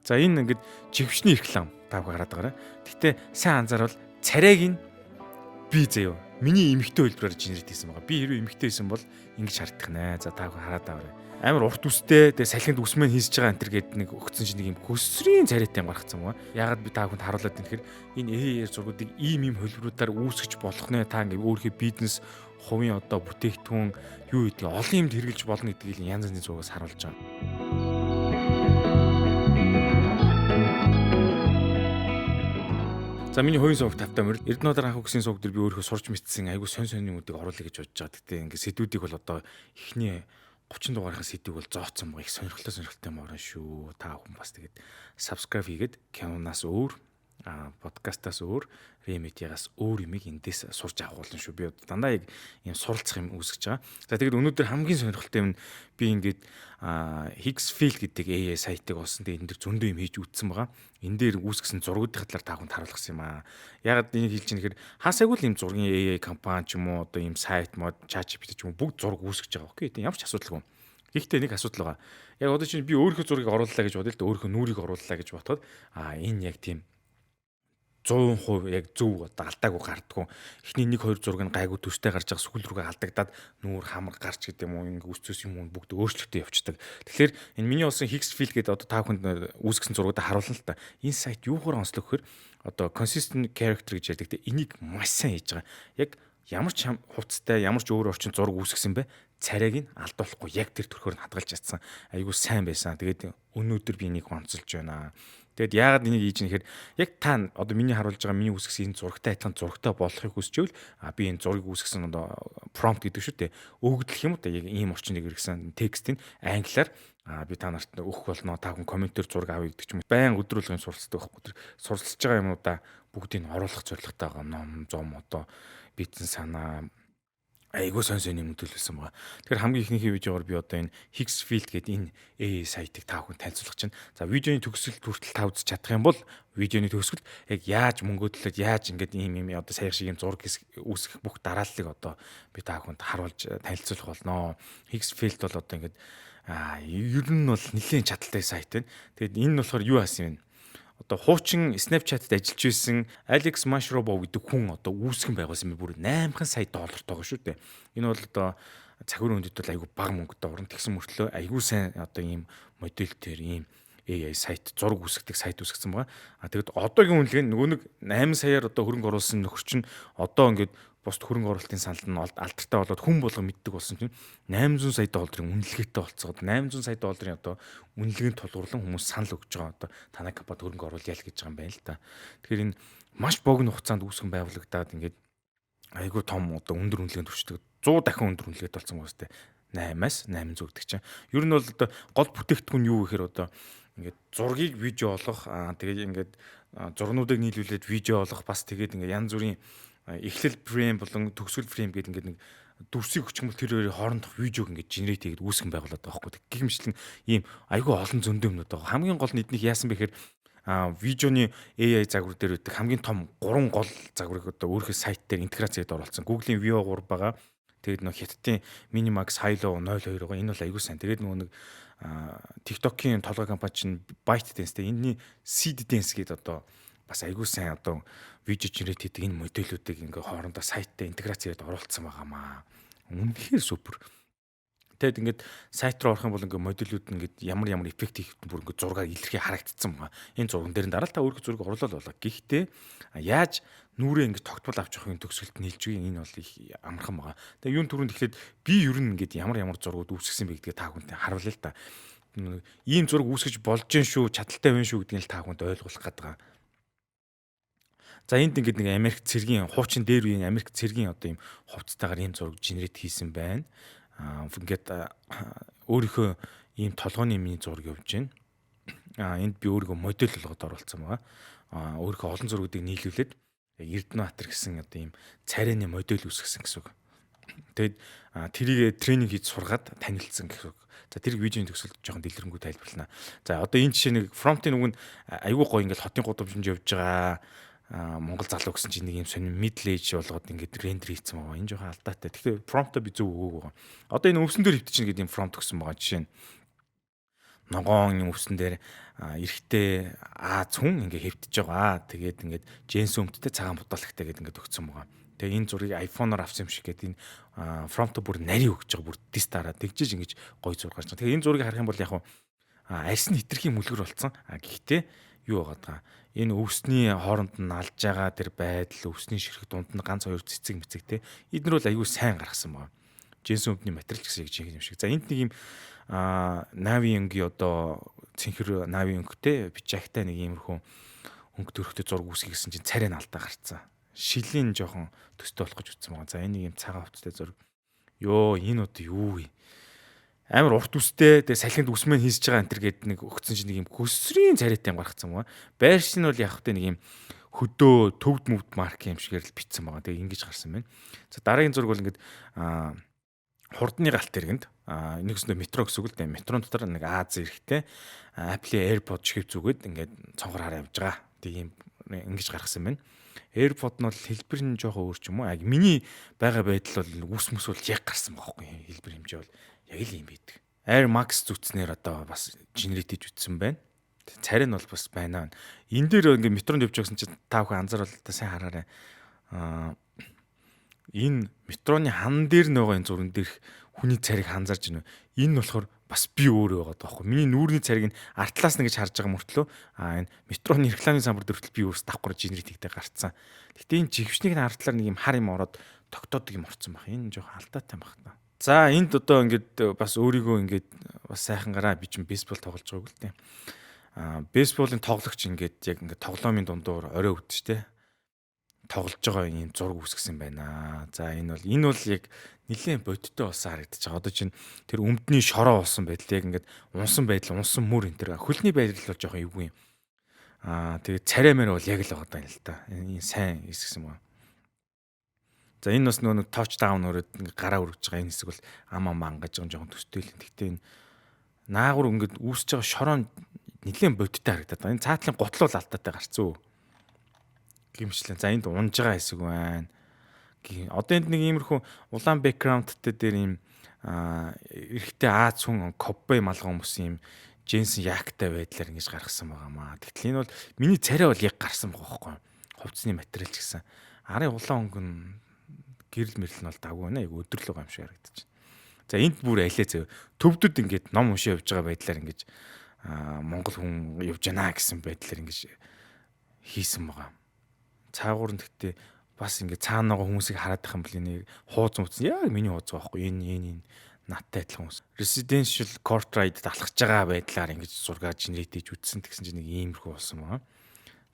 За энэ ингээд живчний реклам таавга хараад байгаарай. Гэтэ сайн анзаарвал царайг нь би заяа. Миний эмэгтэй хэлбэрээр генерит хийсэн байгаа. Би хэрвээ эмэгтэй байсан бол ингэж харагдах нэ. За таавга хараад байгаарай. Амар урт үстэй тэгээ салхинд үсмэн хийсэж байгаа энэ төр гээд нэг өгцөн чинь нэг юм хөсрийн царайтай юм гаргацсан байгаа. Ягаад би та бүхэнд харуулад байна гэхээр энэ AR зургуудыг ийм хөлбрүүдээр үүсгэж болох нэ та ингээ өөрийнхөө бизнес хувийн одоо бүтээгдэхүүн юу гэдэг олон юмд хэрэгжилж болно гэдгийг янз бүрийн зургаас харуулж байгаа. За миний хувийн сувг тавтай мөрөл Эрдэнэбаатар анх үгсийн сувг дээр би өөрөө сурч мэдсэн айгу сонь юмнуудыг оруулъя гэж бодож байгаа. Гэтэ ингээ сэдвүүдийг бол одоо эхний 30 дугаарынхаа сэдвийг бол зооцсон байгаа. Их сонирхолтой морон шүү. Та бүхэн бас тэгээд subscribe хийгээд Canon-аас өөр подкастаас өөр Remedy-аас өөр юмыг эндээс сурч авах болно шүү. Би дандаа яг ийм суралцах юм үүсгэж байгаа. За тэгээд өнөөдөр хамгийн сонирхолтой юм би ингээд Higgsfield гэдэг AI сайтыг олсон. Тэгээд энэ дэр зөндөө юм хийж үтсэн байгаа. Энэ дээр үүсгэсэн зургуудын талаар та бүхэнд харуулсан юм аа. Ягаад энийг хэлж байгаа нэхэр хасаагүй л ийм зургийн AI компани ч юм уу одоо ийм сайт мод ChatGPT ч юм уу бүгд зураг үүсгэж байгаа. Окей. Ямар ч асуудалгүй. Гэхдээ нэг асуудал байгаа. Яг одоо чинь би өөрийнхөө зургийг орууллаа гэж бодъё л да өөрийнхөө нүрийг орууллаа гэж бодоход энэ яг тийм 100% яг зөв алдаагүй гардггүй. Эхний 1-2 зураг нь гайгүй төстэй гарч байгаа сүхэл рүүгээ алдагдаад нүүр хамар гарч гэдэг юм уу ингээ үсцээс юм бүгд өөрчлөлтөө явцдаг. Тэгэхээр энэ миний олсон Higgsfield гэдэг одоо та бүхэнд үүсгэсэн зургуудаа харуулна л та. Энэ сайт юухаар онцлог гэхээр одоо consistent character гэж ярьдаг. Энийг маш сайн хийж байгаа. Яг ямар ч хувцастай ямар ч өөр орчин зураг үүсгэсэн бэ? Царайг нь алдуулахгүй яг тэр төрхөөр нь хадгалж чадсан. Айгуу сайн байсан. Тэгээд өнөөдөр би энийг онцолж байна. Тэгэд яагаад энийг хийж нэхэр яг та одоо миний харуулж байгаа миний үүсгэсэн энэ зурагтай адилхан зурагтай болохыг хүсчихвэл би энэ зургийг үүсгэсэн одоо prompt гэдэг шүү дээ. Өгөгдөх юм уу та яг ийм орчинд иргсэн текстийг англиар би та нарт өгөх болно. Та хүн комментээр зураг авъя гэдэг ч юм. Байн өдрүүлгын суралцдаг байхгүй. Тэр суралцж байгаа юмудаа бүгдийг нь оруулах зорилготой байгаа. Ном, зом одоо бизнес санаа айгуу сонь юм төлөвлөсөн байгаа. Тэгэхээр хамгийн ихнийхээ видеогоор би одоо энэ Higgsfield гэдэг энэ AI сайтыг та бүхэнд танилцуулах чинь. За видеоны төгсөлд хүртэл та үзэж чадах юм бол видеоны төгсгөлд яг яаж мөнгөдлөд яаж ингээд ийм одоо саяхан шиг юм зураг үүсгэх бүх дарааллыг одоо би та бүхэнд харуулж танилцуулах болно. Higgsfield бол одоо ингээд ер нь бол нэлээд чадaltaй сайт байна. Тэгэд энэ нь болохоор юу аасан юм бэ? Одоо хуучин Snapchat-д ажиллаж байсан Alex Mashrobov гэдэг хүн одоо үүсгэн байгуулсан бүр 8хан сая доллартай байгаа шүү дээ. Энэ бол одоо цахиурын үндэд бол айгүй бага мөнгөтэй орно. Тэгсэн мөртлөө айгүй сайн одоо ийм модельтэр ийм AI сайт зураг үүсгдэг сайт үүсгэсэн байгаа. Тэгэд одоогийн үнэлгээ нөгөө нэг 8 саяар одоо хөрөнгө оруулсан нөхөр чинь одоо ингээд бусд хөрөнгө оруулалтын саналд нь алдартай болоод хүн болго мэддэг болсон чинь 800 сая долларын үнэлгээтэй болцоод 800 сая долларын одоо үнэлгээнд тулгуурлан хүмүүс санал өгж байгаа одоо танай компанид хөрөнгө оруулъя л гэж байгаа юм байна л та. Тэгэхээр энэ маш богино хугацаанд үүсгэн байгуулагдаад ингээд айгүй том одоо өндөр үнэлгээнд хүрчдэг 100 дахин өндөр үнэлгээтэй болсон хүмүүстэй 8-аас 800 гэдэг чинь. Ер нь бол одоо гол бүтээгдэхүүн юу гэхээр одоо ингээд зургийг видео олох тэгээд ингээд зургнуудыг нийлүүлээд видео олох бас тэгээд ингээд янз бүрийн эхлэл фрейм болон төгсгөл фрейм гэдэг ингээд нэг дүрсийг өчмөл тэр хоёрын хоорондох видеог ингээд генерит хийгээд үүсгэн байгуулад байгаа байхгүй. Гэгмэчлэн ийм айгүй олон зөндөө юмнууд байгаа. Хамгийн гол нь эднийх яасан бэ гэхээр видеоны AI загвар дээр үүдэг хамгийн том 3 гол загварыг одоо өөрийнхөө сайт дээр интеграц хийгээд оруулсан. Google-ийн Veo 3 байгаа. Тэгээд нөгөө Хятадын Minimax Hilo 02 байгаа. Энэ бол айгүй сайн. Тэгээд нөгөө нэг TikTok-ийн толгой компани чинь ByteDance тэ энэний SeedDance гэдэг одоо бас айгүй сайн одоо видео генерит хийдэг энэ модулуудыг ингээ хоорондоо сайттай интеграц хийгээд оруулсан байгаамаа. Үнэхээр супер. Тэгэд ингээд сайт руу орох юм бол ингээ модулууд ингээд ямар эффект хийх бүр ингээ зургаар илэрхий харагдсан байгаа. Энэ зурган дээр дараа л та өөрийнхөө зургийг оруулаад болоо. Гэхдээ яаж нүрээ ингээ тогтмол авч явахын төгсгөлд нийлж үгүй энэ бол их амархан байгаа. Тэгээ юун түрүүнд ихлээд би ер нь ингээд ямар зургууд үүсгэсэн бэ гэдгээ та бүхэнд харуулъя л да. Ийм зураг үүсгэж болж гэн шүү, чадaltaй байна шүү гэдгийг л та бүхэнд ойлгуулах гэдэг. За энд ингээд нэг Америк цэргийн хуучин дээр үеийн Америк цэргийн одоо ийм хувцастайгаар ийм зураг генерит хийсэн байна. Ингээд өөрийнхөө ийм толгойн миний зураг явж байна. Энд би өөрийгөө модель болгоод оруулсан байгаа. Өөрийнхөө олон зургуудыг нийлүүлээд Эрдэнэбаатар гэсэн одоо ийм царайны модель үүсгэсэн гэсэн үг. Тэгэд тэрийг тренинг хийж сургаад танилцсан гэсэн үг. За тэрийг видеоны төгсөлд жоохон дэлгэрэнгүй тайлбарлана. За одоо энэ жишээ нэг фронтын үг нь аюу гой ингээд хотын гудамжинд явж байгаа Монгол залуу гэсэн чинь нэг юм сонир middle age болгоод ингээд рендер хийцэн байгаа. Энэ жоохон алдаатай. Тэгэхээр prompt-а би зөв өгөөг байгаа. Одоо энэ өвсөн дээр хөвтөж чинь гэдэг юм prompt өгсөн байгаа жишээ нь. ногоон юм өвсөн дээр эрэхтэй Аз хүн ингээ хэвтэж байгаа. Тэгээд ингээд джинс өмдтэй цагаан бодоологтой гэдэг ингээд өгсөн байгаа. Тэгээ энэ зургийг iPhone-оор авсан юм шиг гэдэг энэ фронто бүр нарийн өгч байгаа бүр дис дараа тэгжиж ингэж гоё зураг гарч байгаа. Тэгээ энэ зургийг харах юм бол яг арьс нь хитрхийн мүлгэр болсон. Гэхдээ юу байгаа даа. Энэ өвсний хооронд нь алж байгаа тэр байдал, өвсний ширхэг дунд нь ганц хоёр цэцэг мэцэг те. Эднэр бол аюу сайн гаргасан байгаа. Джинс өмдний материал ч гэсэн юм шиг. За энд нэг юм нави өнгийн одоо цэнхэр нави өнгөтэй бичагтай нэг иймэрхүү өнгө төрхтэй зураг үсгий гэсэн чинь царай нь алдаа гарцсан. Шилийн жоохон төстэй болох гэж утсан байгаа. За энэ нэг юм цагаан хувцастай зураг. Йоо энэ одоо юу вэ? Амар урт үстэй тэгээ салхинд үсмэн хийсэж байгаа энэ төр гээд нэг өгцөн чинь нэг юм хөсрийн царайтай юм гаргацсан байгаа. Байр шин бол яг хөтэй нэг юм хөдөө төвд мөвд марк юм шигээр л битсэн байгаа. Тэгээ ингэж гарсан байна. За дараагийн зураг бол ингээд хурдны галт тэргэнд нэгсэндээ метро гэсэн үг л дээ. Метрон дотор нэг Аз эрэхтэй Apple AirPod шив зүгээд ингээд цонхоор хараа явж байгаа. Тийм ингэж гаргасан байна. AirPod нь бол хэлбэр нь жоохон өөр ч юм уу. Яг миний байгаа байдал бол үс мөс бол яг гарсан байгаа байхгүй. Хэлбэр хэмжээ бол яг л юм байдаг. Air Max зүтснээр одоо бас генерейт хийж үтсэн байна. Царай нь бол бас байна. Энэ дээр ингээд метронд явж байгсан чинь та бүхэн анзаарвал та сайн хараарай. Энэ метроны хан дээр нөгөө энэ зурган дээрх хүний царийг ханзарж байна. Энэ болохоор бас би өөрөө байгаа даахгүй. Миний нүүрний царийг нь артлаас нь гэж харж байгаа мөртлөө энэ метроны рекламын самбар дээр хүртэл би өөрөөс давхар генерейт хийгдэ гарцсан. Гэтэ энэ жигвчнийг артлаар нэг юм хар юм ороод тогтоодог юм орцсон баг. Энэ жоохон алдаатай баг та. За энд одоо ингээд бас өөрийгөө ингээд бас сайхан гараа би чинь бейсбол тоглож байгааг л дээ. Бейсболын тоглогч ингээд яг ингээд тоглоомын дундуур орой өвдчихтэй тоглож байгаа юм зураг үсгэсэн байна. За энэ бол яг нэлээд бодиттой болсон харагдаж байгаа. Одоо чинь тэр өмдний шороо болсон байдал яг ингээд унсан байдал, унсан мөр энэ тэр хөлний байдал бол жоохон эвгүй юм. Тэгээд царай мэр бол яг л байгаа юм л та. Энэ сайн хэсгсэн байна. За энэ бас нөгөө touch down өрөөд гараа өргөж байгаа энэ хэсэг бол ам ангаж байгаа жоохон төстэй л. Гэхдээ энэ наагур ингээд үүсэж байгаа шороо нэлээд бодиттой харагдаад байна. Энэ цаатлын гутал бол алдаатай гарцсан. Гимшлээ. За энд унж байгаа хэсэг байна. Одоо энд нэг иймэрхүү улаан бэкграундтэй дээр ийм эрэхтэй Аз хүн копбой малгай хүмүүс ийм джинс яактай байдлаар ингэж гаргасан байгаамаа. Тэгтэл энэ бол миний царай бол яг гарсан байгаа байхгүй. Хувцсны материал ч гэсэн. Арын улаан өнгө нь гэрэл мэрэл нь бол даггүй байна. Яг өдөрлөг юм шиг харагдаж байна. За энд бүр алей зав. Төвдөд ингээд ном уншиж явж байгаа байдлаар ингэж Монгол хүн явж байна гэсэн байдлаар ингэж хийсэн байгаа. Цаагуур нь гэхдээ бас ингээд цаана байгаа хүмүүсийг хараад байх юм бол энийг хууз мөцсөн. Яг миний хууз байгаа байхгүй. Энэ надтай адилхан хүмүүс. Residential court ride алхаж байгаа байдлаар ингэж зураг генерейт хийж үтсэн гэсэн чинь нэг иймэрхүү болсон байгаа.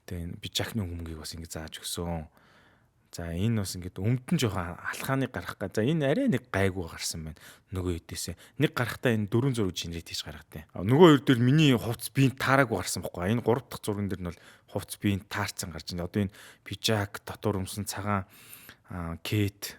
Тэгээ би жахны хүмүүнийг бас ингэж зааж өгсөн. За энэ бас ингээд өмдөн жоохон алхааныг гаргах га. За энэ арай нэг гайгүй гарсан байна. Нөгөө хэдээсээ нэг гарахтаа энэ 4 зураг генерейт хийж гаргатай. Нөгөө хоёр дээр миний хувцс биеийн таараагүй гарсан байхгүй. Энэ 3 дахь зурган дээр нь бол хувцс биеийн таарсан гарч байна. Одоо энэ пижак, дотор өмсөн цагаан Кейт,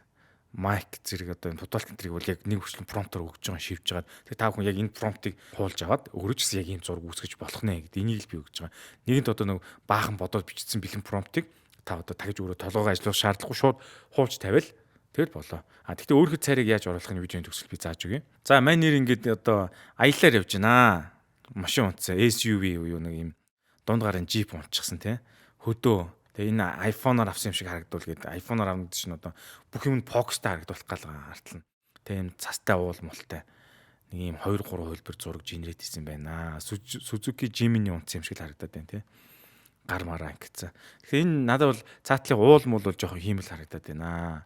Майк зэрэг одоо энэ футболт энтрийг бол яг нэг хүчлэн промптоор өгж байгаа шивж байгаа. Тэгээ та бүхэн яг энэ промптыг хуулж аваад өгөрөжсөн яг ийм зураг үүсгэж болох нэ гэдэг энийг л би өгж байгаа. Нэгэнт одоо нэг баахан бодоод бичсэн бэлэн промптыг та одоо тагж өөрөө толгойгоо ажиллах шаардлагагүй шууд хууч тавиал тэгэл болоо. Тэгтээ өөрийнхөө царийг яаж оруулахын видеоны төгсөл би зааж өгье. За мань нэр ингээд одоо аялаар явж байна. Машин унтсан SUV юу нэг юм дунд гарын Jeep унтчихсан тий. Хөдөө. Тэгээ энэ iPhone-оор авсан юм шиг харагдвал гээд iPhone-оор авсан чинь одоо бүх юм фокустай харагдуулах гал хартлаа. Тэгээ юм цастай уул мултай. Нэг юм 2 3 хөлбөр зураг генерейт хийсэн байна. Suzuki Jimny унтсан юм шиг л харагдаад байна тий. Гар мараа ингэсэн. Тэгэхээр энэ надад бол цаатлын уул мул бол жоохон хиймэл харагдаад байна.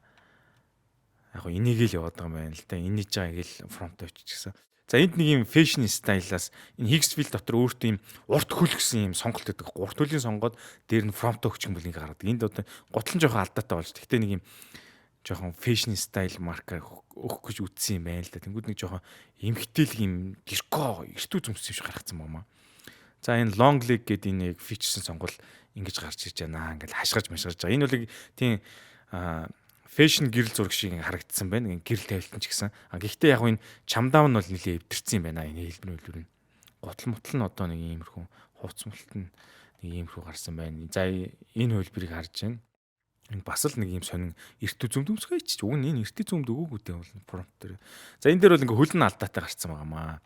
Яг гоо энийг л яваад байгаа юм байна л да. Инээж байгааг л фронт оччихсан. За энд нэг юм фэшн стайлаас энэ Hicksville дотор өөртөө юм урт хөл гэсэн юм сонголт өгдөг. Урт хөлийн сонгоод дээр нь фронт өгч юм бол нэг гаргадаг. Энд одоо гутлан жоохон алдаатай болж. Гэхдээ нэг юм жоохон фэшн стайл марка өгөх гэж үтсэн юм байна л да. Тэнгүүд нэг жоохон эмхтэл юм гэрко эртүү зүмс юм шиг гаргацсан байна. За энэ long leg гэдэг энэ фичсэн сонгол ингэж гарч ирж байна. Ингээл хашгирж машгирж байгаа. Энэ бол тийм фэшн гэрэл зураг шиг харагдсан байна. Гэрэл тавилтан ч гэсэн. Гэхдээ яг энэ чамдаав нь бол нэлээ эвдэрсэн юм байна. Энэ хэлбэр нь. Гутал мутал нь одоо нэг иймэрхүү хувц мулт нь нэг иймэрхүү гарсан байна. За энэ хөлбөрийг харж байна. Энэ бас л нэг юм сонин эрт үзүмд өмсгөөч. Уг нь энэ эрт үзүмд өгөөгүй дээ бол prompt дээр. За энэ дээр бол ингээ хөлн алдаатай гарцсан байгаамаа.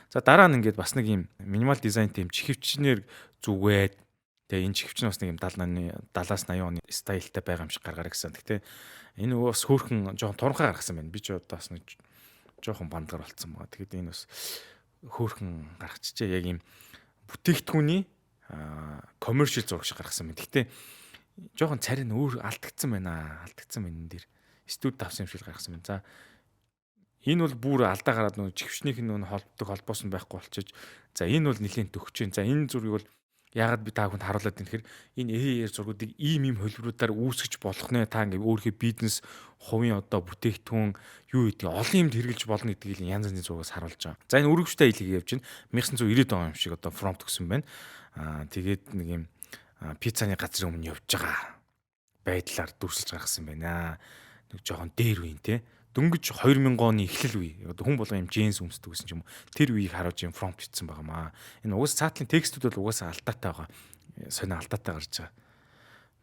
За дараа нь ингээд бас нэг юм минимал дизайн тийм чихвчнэр зүгээд тэгээ энэ чихвч нь бас нэг юм 70-аас 80 оны стайлтай байгаа юм шиг гаргаарай гэсэн. Гэтэ энэ бас хөөхөн жоохон туранхай гаргасан байна. Би ч одоо бас нэг жоохон бандгар болцсон байгаа. Тэгээд энэ бас хөөхөн гаргачихжээ. Яг юм бүтээгдэхүүний commercial зураг шиг гаргасан байна. Гэтэ жоохон царин өөр алдагдсан байна. Алдагдсан байна энэ дэр. Студ тавсан юм шиг гаргасан байна. За энэ бол бүр алдаа гараад нөө чихвчнийх нь нөө холбдог холбоос нь байхгүй болчихж. За энэ бол нэлийн төгч जैन. За энэ зургийг бол яагаад би та бүхэнд харуулад байна гэхээр энэ AR зургуудыг ийм хөлбрүүдээр үүсгэж болох нэ та ингээ өөрийнхөө бизнес хувийн одоо бүтээгдэхүүн юу гэдэг олон юмд хэрэгжилж болно гэдгийг янз бүрийн зургаас харуулж байгаа. За энэ өргөжтэй хэлийг явж байна. 1990 он юм шиг одоо prompt өгсөн байна. Тэгээд нэг юм пиццаны газрын өмнө явж байгаа байдлаар дүрсэлж гаргасан байна. Нэг жоохон дээр үе те. Дөнгөж 2000 оны эхлэл үе. Одоо хүн болго юм джинс өмсдөг гэсэн ч юм уу. Тэр үеийг харуулж юм prompt бичсэн байгаамаа. Энэ угаасаа цаатлын текстүүд бол угаасаа алдаатай байгаа. Сонин алдаатай гарч байгаа.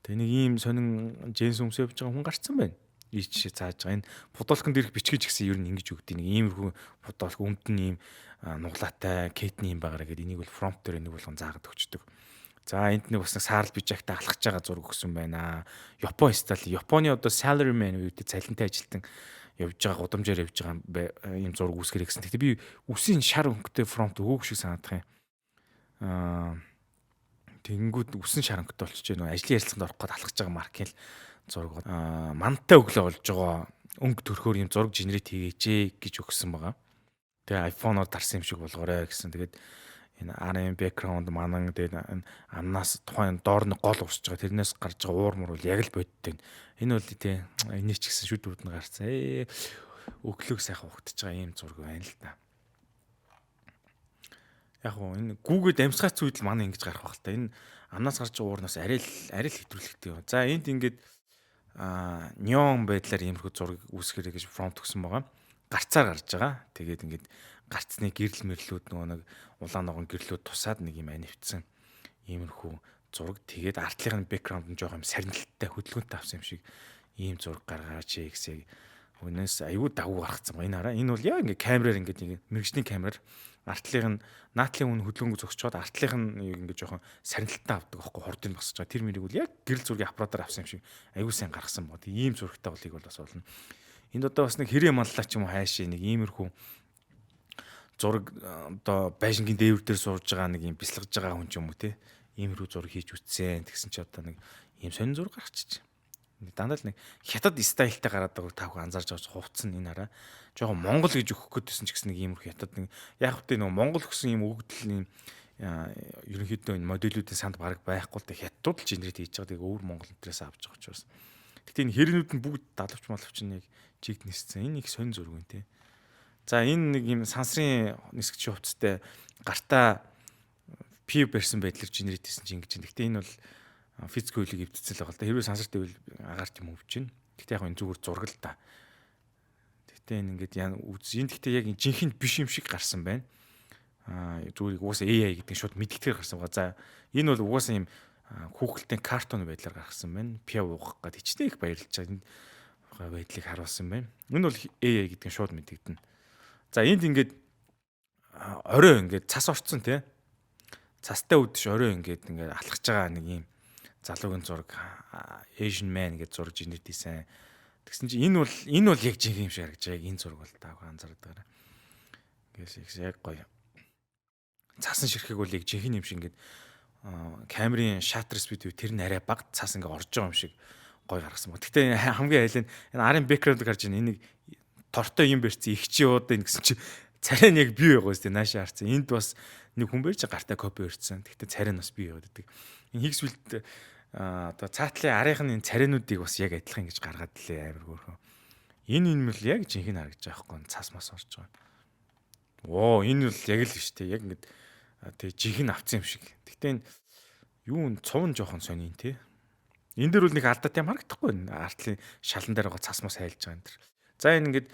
Тэгээ нэг ийм сонин джинс өмсөж байгаа хүн гарцсан байна. Ич зааж байгаа. Энэ фотолконд ирэх бичгэж гисэн ер нь ингэж өгдөг. Нэг иймэрхүү фотолк өмд нь ийм нуглаатай, кетний юм байгаараа гэдэг энийг бол prompt дээр нэг болгон заагаад өгчдөг. За энд нэг бас нэг саарл бижагтай алхаж байгаа зураг өгсөн байна. Япон стайл. Японы одоо salaryman үедээ цалинтай ажилтан явж байгаа гудамжаар явж байгаа юм зураг үүсгэрэй гэсэн. Тэгтээ би үсийн шар өнгөтэй prompt өгөөг шиг санагдах юм. Тэгэнгүүт үсэн шар өнгөтэй болчихж байна. Ажлын ярилцлаганд орох гээд алхаж байгаа маркийн зураг мантай өглөө болж байгаа өнгө төрхөөр юм зураг генерейт хийгээч гэж өгсөн байгаа. Тэгээ iPhone-оор дарсан юм шиг болгоорой гэсэн. Тэгээд энэ RM background манан тэгээд амнаас тухайн доор нь гол урсж байгаа тэрнээс гарч байгаа уур мөр бол яг л бодтой. Энэ бол тий энэ ч гэсэн шүдүүд нь гарцсан. Өглөөг сайхан ухтаж байгаа юм зураг байна л да. Яг гоо энэ Google дамжсгаац үед л манай ингэж гарах байх л та. Энэ амнаас гарч байгаа уурнаас арай л хэтрүүлэхтэй. За энд ингээд неон байдлаар иймэрхүү зураг үүсгэрэй гэж prompt өгсөн байгаа. Гарцаар гарч байгаа. Тэгээд ингээд гарцны гэрэл мэрлүүд нөгөө нэг улаан ногоон гэрлүүд тусаад нэг юм анивцсан иймэрхүү зураг. Тэгээд артлын бэкграунд нь жоохон сарнилттай хөдөлгөөнтэй авсан юм шиг ийм зураг гаргаач гэсэн. Өнөөс аюу давуу гаргацсан ба энэ хараа. Энэ бол яа ингээ камераар ингээ мэрэгжлийн камераар артлын наатлын үн хөдөлгөөнгөө зогсчоод артлын нь ингээ жоохон сарнилттай авдаг аахгүй хордыг басж байгаа. Тэр мэрийг бол яг гэрэл зургийн аппаратаар авсан юм шиг аюу сайн гаргасан ба. Ийм зурагтай болыг бол бас болно. Энд одоо бас нэг хэрэг манлаа ч юм уу хайшаа нэг иймэрхүү зураг одоо байшингийн дээвэр дээр сууж байгаа нэг юм бясалгаж байгаа хүн ч юм уу те иймэрхүү зураг хийж үтсэн. Тэгсэн чи одоо нэг ийм сонин зураг гарчихж. Дандаа л нэг хятад стайлтай гараад байгааг та бүхэн анзаарч байгаа хувцсан энэ хараа. Жохон Монгол гэж өгөх гэдсэн ч гэсэн нэг иймэрхүү хятад нэг яг хөтэ нэг Монгол гэсэн юм өгдөл юм ерөнхийдөө энэ модулүүдийн санд бараг байхгүй л тэ хятадууд л генерейт хийж байгаа. Тэгээ өөр Монгол энтрээс авч байгаа учраас. Гэтэ энэ хэрнүүд нь бүгд далавч малавч нэг жиг ниссэн. Энэ их сонин зураг юм те. За энэ нэг юм сансрын нисгч хувцастай гартаа пив барьсан байдлаар генерейт хийсэн чинь ингэж. Гэтэ энэ бол физик хөлийг эвдцэл байгаа л да. Хэрвээ сансарт байвал агаарт юм өвч чинь. Гэтэ яг энэ зүгээр зураг л та. Гэтэ энэ ингээд энэ гэтэ яг жинхэнэ биш юм шиг гарсан байна. Зүгээр угаасаа AI гэдэг нь шууд мэдгэтгэр гарсан байгаа. За энэ бол угаасаа юм хүүхэлдэйн картон байдлаар гаргасан байна. Пив уугах гээд хичнээн их баярлж байгаа. Энэ байдлыг харуулсан байна. Энэ бол AI гэдэг нь шууд мэдэгдэнэ. За энд ингээд орой ингээд цас орцсон тий. Цастай үдшиш орой ингээд алхаж байгаа нэг юм залуугийн зураг Asian man гэж зураг генерейт хийсэн. Тэгсэн чинь энэ бол яг жинхэнэ юм шиг харагдаж байгаа. Энэ зураг бол таа анзаараад байгаа. Ингээс яг гоё. Цасан ширхэг бол яг жинхэнэ юм шиг ингээд камерын shutter speed тэр нь арай бага цаас ингээд орж байгаа юм шиг гоё гаргасан ба. Гэтэ хамгийн айл нь энэ арын бэкграунд гарч ийн энийг тортой юм барьцсан их чи уудаа гэсэн чи царай нь яг бий байгаа үстэй наашаа харцсан. Энд бас нэг хүн барьж гартаа копи өрцсөн. Гэтэ царай нь бас бий яваад байдаг. Энэ Хигсвилд одоо цаатлын арийнхын энэ царайнуудыг бас яг адилхан ингэж гаргаад лээ амир хөөрхөн. Энэ мэл яг жинхэнэ харагдаж байгаа хгүй цаас мас орж байгаа. Оо энэ бол яг л шүү дээ. Яг ингэж тэг жинхэнэ авцсан юм шиг. Гэтэ энэ юу н цувн жоохон сонин тий. Энэ дэр бол нэг алдаатай юм харагдахгүй. Артлын шалан дээр байгаа цаас мас хайлж байгаа энэ. За энэ ингээд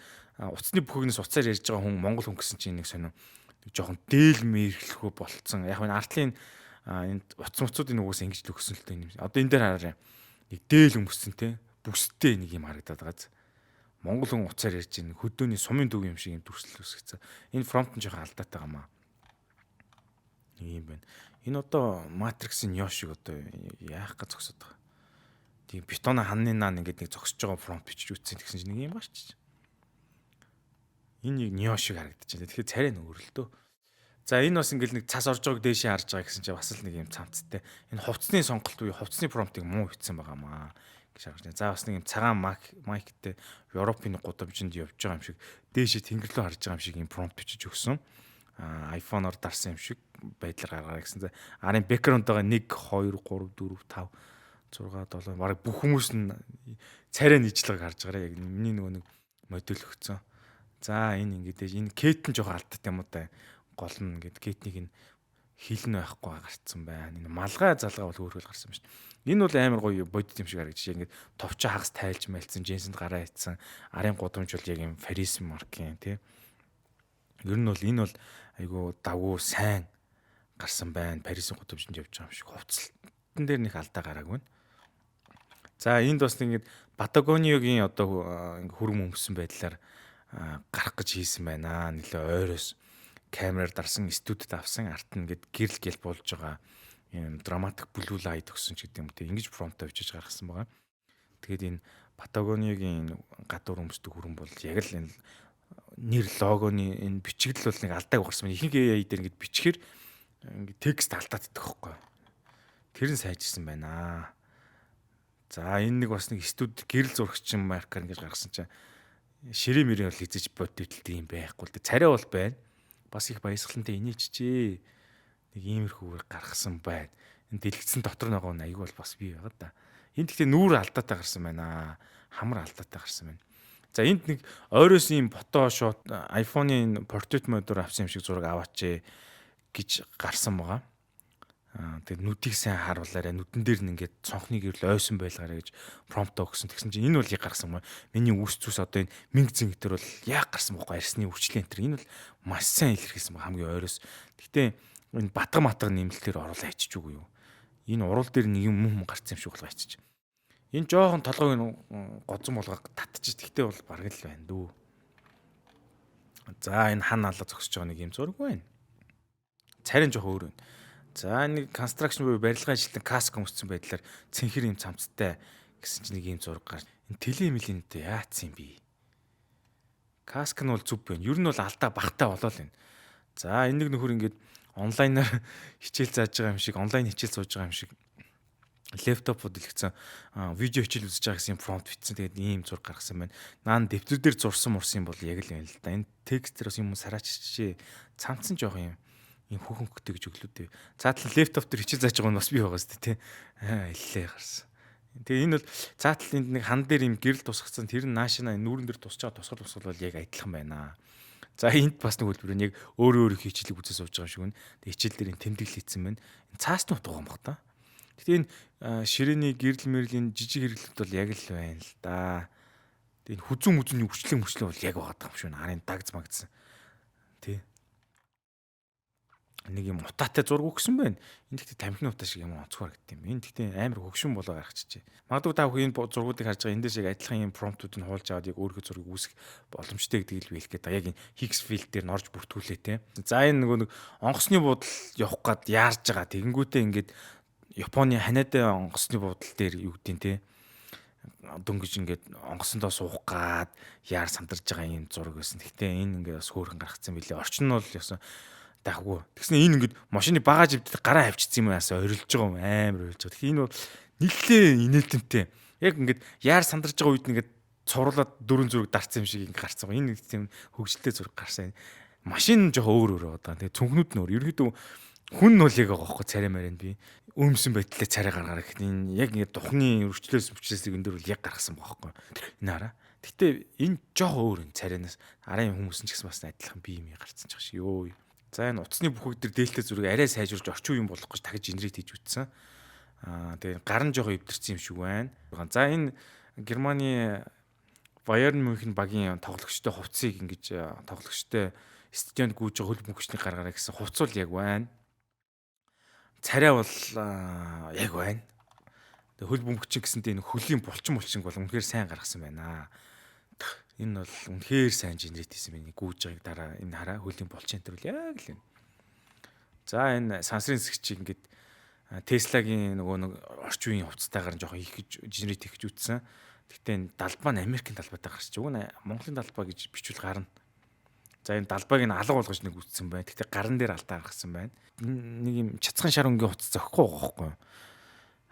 утасны бүхэгнээс уцаар ярьж байгаа хүн монгол хүн гэсэн чинь нэг сонин жоохон дээл мэрхлэхөө болцсон. Яг энэ артлын энэ утас муцуудын угаас ингэж л өгсөн л дээ юм. Одоо энэ дээр хараарай. нэг дээл өмссөн те бүстэй нэг юм харагдаад байгаа. Монгол хүн уцаар ярьж ийн хөдөөний сумын төв юм шиг юм дүрслэл үсгэсэн. Энэ фронт нь жоохон алдаатай гамаа. Нэг юм байна. Энэ одоо Matrix-ийн Neo шиг одоо яах гэж зогсоод байгаа. Тийм бетоны ханны наан ингээд нэг зогсож байгаа фронт бичиж үтсэн гэсэн чинь нэг юм баач. Энэ нэг Neo шиг харагдаж байна. Тэгэхээр царай нь өөр л дөө. За энэ бас ингээд нэг цас орж байгааг дээшээ харж байгаа гэсэн чинь бас л нэг юм цамцтай. Энэ хувцсны сонголт буюу хувцсны промптыг муу бичсэн байгаамаа. Шаарч. За бас нэг юм цагаан майктэй Европын гудамжинд явж байгаа юм шиг дээшээ тэнгэр рүү харж байгаа юм шиг юм промпт бичиж өгсөн. iPhone-оор дарсан юм шиг байдлаар гаргаарай гэсэн. Арын бэкграундтойгоо 1 2 3 4 5 6 7 баг бүх хүмүүс нь царай нийжлэг харж гараа. Яг миний нөгөө нэг модуль өгсөн. За энэ ингээд энэ кет нь жоохон алдтай юм уу та. Гол нь ингээд кетнийг нь хилэн байхгүй гарцсан байна. Энэ малгай залгаа бол хөөрхөл гарсан байна шүү. Энэ бол амар гоё бодит юм шиг харагдаж байна. Ингээд товчоо хагас тайлж мэлцэн, джинсэнд гараа ицсэн, арын гудамж бол яг юм Фарис маркийн тий. Ер нь бол энэ бол айгу давгүй сайн гарсан байна. Парисын гудамжинд явж байгаа юм шиг. Хувцалтан дээр нэг алдаа гараагүй. За энд бас ингээд Патагониогийн одоо хөрөм өмсөн байдлаар гарах гэж хийсэн байна. Нилээ ойроос камераар дарсан студид авсан арт нь ингээд гэрэл гэл болж байгаа юм драматик бүлүүл айд өгсөн ч гэдэг юм те ингэж промпт авчиж гаргасан байгаа. Тэгээд энэ Патагониогийн гадуур өмсдөг хөрөн бол яг л энэ нэр логоны энэ бичигдэл бол нэг алдааг гарсан. Ихэнх AI дээр ингэж бичгээр ингээд текст алдаад идэх хөхгүй. Тэр нь сайжирсан байна. За энэ нэг бас нэг студ гэрэл зурагчин маркер ингэж гаргасан чинь ширээ мөрийн бол эзэж бодтэлтэй юм байхгүй л дээ. Царай бол байна. Бас их баясгалантай инээчжээ. Нэг иймэрхүүгээр гаргасан байна. Энэ дэлгэцэн дотор нөгөө нь аягүй бол бас бий байгаа да. Энд гэхдээ нүүр алдаатай гарсан байна. Хамар алдаатай гарсан байна. За энд нэг ойроос ийм фотошот iPhone-ийн portrait mode-оор авсан юм шиг зураг аваач гэж гарсан байгаа. Тэгээд нүдийг сайн харуулаарай. Нүдэн дээр нь ингээд цонхны гэрэл ойсон байлгаарай гэж промпт өгсөн. Тэгсэн чинь энэ бол яг гарсан маа. Миний үс зүс одоо энэ мэнг зинг дээр бол яг гарсан байхгүй арсны өвчлэн энэ. Энэ бол маш сайн илэрхийлсэн ба хамгийн ойроос. Гэхдээ энэ батга матга нэмэлтээр оруулаа ичиж үгүй юу. Энэ урал дээр нэг юм гарсан юм шиг болгоо ичиж. Энэ жоохон толгойг гоцон болгоо татчих. Тэгтээ бол бараг л байна дүү. За энэ хан алга зогсож байгаа нэг юм зураг байна. Царин жоох өөр байна. За нэг construction буюу барилгын ажилтан каск өмссөн байдлаар цэнхэр юм цамцтай гэсэн чинь нэг юм зураг гарч. Энэ телемилинтэй яатсан юм би. Каск нь бол зүв байна. Ер нь бол алдаа багтаа болоо л байна. За энэ нэг нөхөр ингээд онлайнаар хичээл зааж байгаа юм шиг, онлайн хичээл сууж байгаа юм шиг лэптопод илгэсэн видео хичээл үзэж байгаа гэсэн промпт бичсэн. Тэгээд ийм зураг гаргасан байна. Наан дэвтэр дээр зурсан мурсан бол яг л байна л да. Энэ текстээр бас юм сарааччихжээ. Цамцсан жоох юм хүүхэнхтэй гэж өглөөдөө. Цаатлан лэптоп дээр хичээл зааж байгаа нь бас би байгаа сте тий. Иллээ гарсан. Тэгээ энэ бол цаатлан энд нэг хан дээр юм гэрэл тусгацсан тэр нь наашина нүүрэн дээр тусч байгаа тусгал бол яг адилхан байна. За энд бас нэг хөлбөр нь яг өөр хичээлийг үзэж сууж байгаа шиг байна. Тэгээ хичээл дээр энэ тэмдэглэл хийсэн байна. Энэ цаасны утга юм баг та. Гэтэ энэ ширээний гэрэл мэрлийн жижиг хэрэглэлт бол яг л байна л да. Тэгээ энэ хүзүүн мүзүний өвчлөн бол яг байгаа юм шүү. Арын дагц магцсан. Тий. Нэг юм утаатай зураг өгсөн байна. Энд гэхдээ тамхины утаа шиг юм онцгой харагдсан юм. Энд гэхдээ амар хөгшин болоо гаргачихжээ. Магадгүй та бүхэн энэ зургуудыг харж байгаа энэ дэшиг адилхан юм промптуудыг хуулж аваад яг өөрийнхөө зургийг үүсгэх боломжтой гэдгийг л биелэх гэдэг. Яг энэ Higgs field дээр норж бүртгүүлээ те. За энэ нөгөө нэг онгоцны буудал явах гад яарж байгаа. Тэгэнгүүтээ ингээд Японы ханиадын онгоцны буудал дээр юу гэдیں те. Дөнгөж ингээд онгоцондоо суух гад яар сандарж байгаа юм зураг байсан. Гэхдээ энэ ингээд бас хөөрхөн гаргацсан билээ. Орчин нь бол ясан даггүй. Тэгснэ энэ ингээд машины багаж өвдөд гараа авчирсан юм яасаа орилж байгаа юм амар орилж байгаа. Тэгэхээр энэ бол нэлээ инээлтэнтэй. Яг ингээд яар сандарж байгаа үед ингээд цуруулаад дөрөн зураг дарцсан юм шиг ингээд гарцсан. Энэ нэг тийм хөгжилтэй зураг гарсан. Машин жоо өөр байгаа. Тэгээ цүнхнүүд нь өөр. Ерөнхийдөө хүн нь бол яг байгаа хөөхгүй царай марийн би өмсөн байдлаа царай гаргаараа гэхэд энэ яг ингээд духны өрчлөөс энэ дөр бол яг гаргасан байгаа хөөхгүй. Энэ хараа. Гэтэ энэ жоо өөр энэ царайнаас арын хүмүүс нь ч гэсэн бас адилхан бие юм гарцсан ч шиг ёо. За энэ утасны бүхэг дээр дээлтэй зүрэг арай сайжруулж орчин үеийн болох гэж дахиж генерит хийж үтсэн. Тэгээ гарын жоо эвдэрсэн юм шиг байна. За энэ Германы Bayern München багийн тоглогчтой хувцсыг ингэж тоглогчтой стадионд гүйж хөл бөмбөгчний гаргаараа гэсэн хувц бол яг байна. Царай бол яг байна. Тэгээ хөл бөмбөгчин гэсэнтэй энэ хөлийн булчин бол үнэхээр сайн гаргасан байна. Энэ бол үнэхээр сайн генерит хийсэн байна. Гүүж байгааг дараа энэ хараа хөлийн булчин энэ бол яг л юм. За энэ сансрын зэгчийг ингээд Tesla-гийн нөгөө нэг орчин үеийн хувцастайгаар жоохон их гэж генерит хийж үтсэн. Гэхдээ энэ далбаа нь Америкийн далбаатай гарч чи. Уг нь Монголын далбаа гэж бичвэл гарна. За энэ далбааг нь алга болгож нэг үтсэн байна. Гэхдээ гаран дээр алдаа гаргасан байна. Нэг юм чацхан шар өнгийн хувцас зөхгүй байхгүй.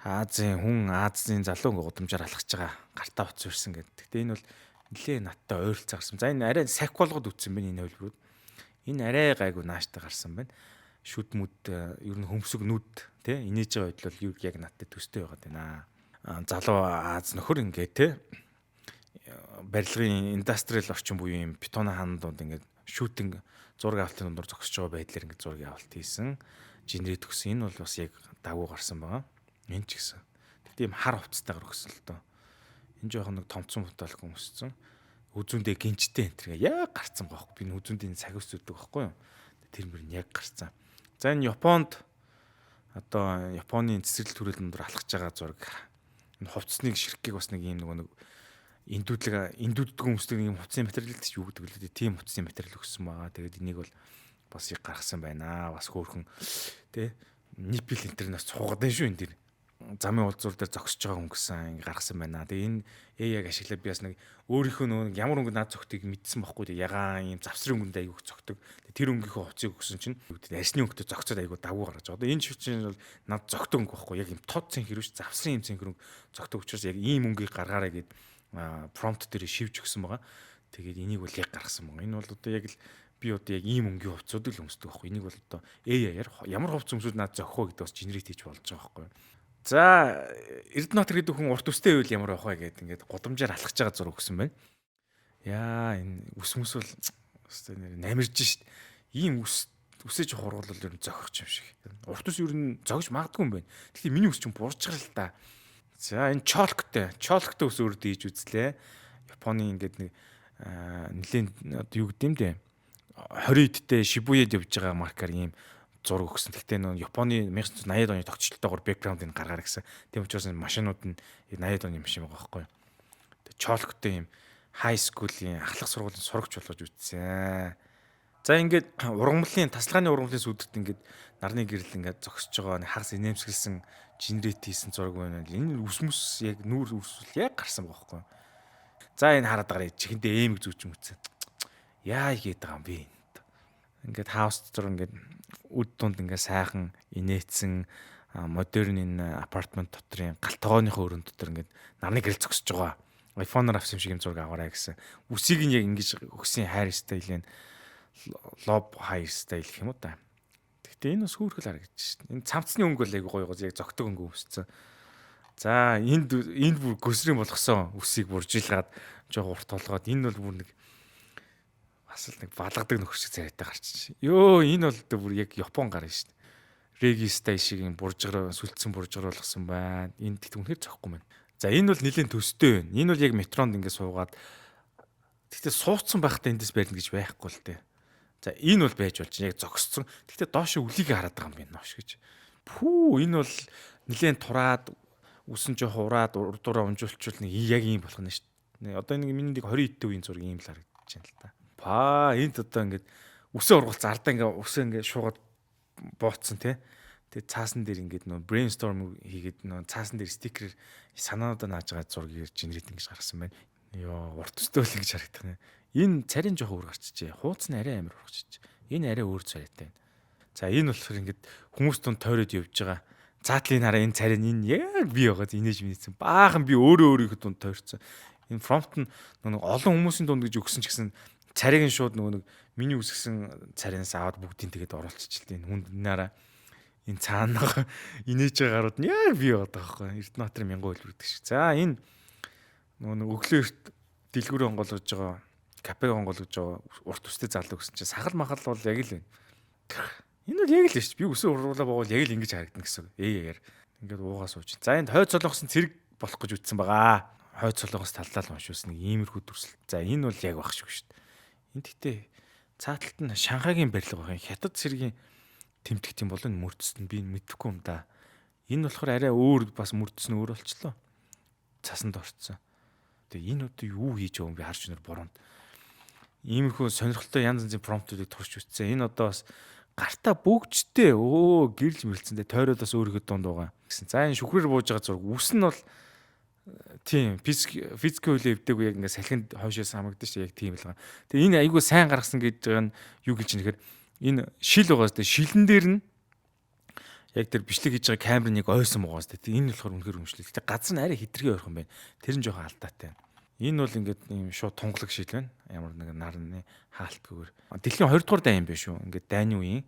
Азийн залуу ингээ гудамжаар алхаж байгаа гартаа утас ирсэн гэдэг. Гэхдээ энэ бол нэлээ надтай ойролцоо гарсан. За энэ арай сахи болгоод үтсэн байна энэ хөлбөрүүд. Энэ арай гайгүй нааштай гарсан байна. Шүд мүд ер нь хөмсөг нүд тий инээж байгаа байдал бол яг надтай төстэй байгаад байна. Залуу Аз нөхөр ингээ тий барилгын индастриал орчин буюу юм бетон хаан донд ингээ шүүтинг зураг авалтын дундор зогсож байгаа байдлаар ингээ зураг авалт хийсэн. Генерит өгсөн. Энэ бол бас яг дагуу гарсан байгаа. Энэ ч гэсэн. Тэгтээ юм хар хувцастайгаар өгсөн л доо. Энэ жоохон нэг томцсон футбол хүмүүссэн. Үзүүндээ гинжтэй энэ тэргээ яг гарцсан байхгүй. Би энэ үзүүндээ цагус зүддэг байхгүй юу. Тэр мөр нь яг гарцсан. За энэ Японд одоо Японы цэцэрлэг төрөл өндөр алхаж байгаа зураг. Энэ хувцсны ширхгийг бас нэг юм нэг эндүүддэг хүмүүстэй нэг юм хувцсны материал гэж юу гэдэг лээ. Тийм хувцсны материал өгсөн байгаа. Тэгээд энийг бол бас их гаргасан байна. Бас хөөрхөн тэ ниппел интернет цуугаад байна шүү энэ дэр. Замын уулзуур дээр зогсож байгаа хүн гэсэн гаргасан байна. Тэгээ энэ яг ашиглаад би бас нэг өөрийнхөө нөгөө ямар өнгө наад зогтыг мэдсэн байхгүй. Тэгээ ягаан юм завсрын өнгөнд айгүйх зогтог. Тэр өнгийнхөө хувцыг өгсөн чинь арсны өнгөтэй зогцоод айгүй дагуу гаргаж байгаа. Энэ шивчин бол над зогтог өнгө байхгүй. Яг юм тод цэнхэр биш завсрын юм цэнхэр өнгө зогтог учраас яг ийм өнгөийг гаргаарай гэд промпт дээр шивж өгсөн байгаа. Тэгээд энийг бол яг гаргасан байгаа. Энэ бол одоо яг л би одоо яг ийм өнгөний хувцсуудыг л өмсдөг байхгүй. Энийг бол одоо AI-аар ямар хувцс өмсөд над зохих вэ гэдэг бас генерит хийж болж байгаа байхгүй. За Эрдэнэтр гэдэг хүн урт үстэй үйл ямар байх вэ гэдэг ингээд гудамжаар алхаж байгаа зураг өгсөн байна. Яа энэ ус бол өстой нэр намирж шít. Ийм үсэж хургуул бол ер нь зохих юм шиг. Урт ус ер нь зогж магадгүй юм байна. Тэгэхээр миний ус чинь буурч гарал та. За энэ чолктой ус өөрөө дийж үзлээ. Японы ингээд нэг нэлийн одоо юу гэдэм дээ. 20 эдтэй Шибуяд явж байгаа маркаар ийм зураг өгсөн. Гэхдээ нөө Японы 1980-ад оны тогтчлолтойгоор бэкграундыг гаргаарай гэсэн. Тийм учраас машинууд нь 80-ад оны машин байгаа байхгүй. Тэгээ чолктой юм хай скуулийн ахлах сургуулийн сурагч болгож үтсэн. За ингээд тасалгааны ургамлын сүдэгт ингээд нарны гэрэл ингээд зогсож байгаа хагас инээмсэглсэн генерит хийсэн зураг байна. Энэ үсмэс яг нүүр үрсэл яг гарсан байгаа байхгүй. За энэ хараад байгаа чихэндээ эмэг зүүч юм үтсэн. Яа игээд байгаа юм бэ? Ингээд хаус дотор ингээд үд дунд ингээд сайхан инээдсэн модерн энэ апартмент дотрын галт тогооныхоо өрөөнд дотор ингээд нарны гэрэл зогсож байгаа. iPhone-оор авсан шиг юм зураг аваарай гэсэн. Үсийг нь яг ингэж өгсөн хайр стилийн лоб хайр стил гэх юм уу та. Гэхдээ энэ бас хөөрхөл харагдаж шин. Энэ цамцны өнгө бол яг гоё яг зөгтөг өнгө өмссөн. За энд бүр гөсрийн болгосон үсийг буржилгаад жоох урт толгоод энэ бол бүр нэг бас л нэг балгадаг нөхөр шиг царайтай гарч. Ёо энэ бол бүр яг Япон гарна шин. Реги стай шиг юм буржгаар сүлдсэн буржгаар болгосон байна. Энд тэгт үнэхээр зохгүй байна. За энэ бол нэлийн төстэй байна. Энэ бол яг метронд ингээд суугаад тэгтээ суудсан байхдаа эндээс барьна гэж байхгүй л дээ. За энэ бол байж болж яг зогсцсон. Тэгтээ доош үлийг хараад байгаа юм байна nooш гэж. Пүү энэ бол нэлийн тураад үсэн жоох ураад урдуура унжуулчвал нэг яг ийм болох нь шүү дээ. Одоо нэг миний нэг 20 эдтэй үеийн зураг ийм л харагдаж байна л та. Паа энд одоо ингээд үсээ ургуулц ардаа ингээд үсээ ингээд шуугаад бооцсон тий. Тэгээ цаасан дээр ингээд нөө брейнсторм хийгээд нөө цаасан дээр стикерээр санаануудаа нааж байгаа зургийг генерит ингэж гаргасан байна. Йоо урт төстэй л ингэж харагдах нэ. Энэ царийн жоох өөр гарчжээ. Хууц нь арай амар урагчж. Энэ арай өөр царайтай байна. За энэ болохоор ингээд хүмүүс тунд тойроод явж байгаа. Цаатлын хараа энэ царийн энэ яг би байгаа инээж минийсэн. Баахан би өөрөө өөрийнхөө дунд тойрсон. Энэ фронт нь нэг олон хүмүүсийн дунд гэж өгсөн ч гэсэн царийг нь шууд нэг миний үсгсэн царинаас аваад бүгдийг тэгээд оруулчихлээ. Энэ хүнд наараа энэ цаанаа инээж байгаа гарууд нь яг би байгаа байхгүй. Эрдэнэтр 1000 хөл үрдэг шиг. За энэ нэг өглөөрт дэлгүүрээ онгойлгож байгаа, капег онгойлгож байгаа урт үстэй залуу гэсэн чинь сахал махал бол яг л байна. Энэ бол яг л шүү дээ. Би үсээ уруулаа боовол яг л ингэж харагдана гэсэн. Яар. Ингээд уугаа сууж. За энд хойд солонгосын цэрэг болох гэж үтсэн байгаа. Хойд солонгос таллал уншуулсан нэг иймэрхүү дүрсэл. За энэ бол яг баг шүү дээ. Энд гэтээ цааталт нь Шанхайгийн барилга байх юм. Хятад цэргийн тэмдэгтийн болон мөрдөсд нь би мэдэхгүй юм да. Энэ болохоор арай өөр бас мөрдсөн өөр болчлоо. Цасанд орцсон. Тэгээ энэ одоо юу хийж байгаа юм би харж өнөр бороонд. Иймэрхүү сонирхолтой янз янзын промптуудыг турш үтсэн. Энэ одоо бас гартаа бөгжтэй гэрж мэрэлцэндээ тойроод бас өөрийнхөө дунд байгаа гэсэн. За энэ шүхрээр бууж байгаа зураг. Үс нь бол тийм физикийн хөлөө эвдээгүй яг ингээ салхинд хойшоос хамагдаж шүү. Яг тийм л байгаа. Тэгээ энэ айгүй сайн гаргасан гэж байгаа нь юу гэж нэхэр энэ шил байгаа сте шилэн дээр нь яг тэр бичлэг хийж байгаа камерын нэг ойсон байгаа сте. Энэ болохоор үнэхээр өмчлөлт. Тэгээ газар нь арай хитрхи ойрхон байна. Тэр нь жоохон алдаатай. Энэ бол ингээд ийм шууд тунгалаг шил байна. Ямар нэг нарны хаалтгүйгээр. Дэлхийн 2 дугаар дайн юм байна шүү. Ингээд дайны үеийн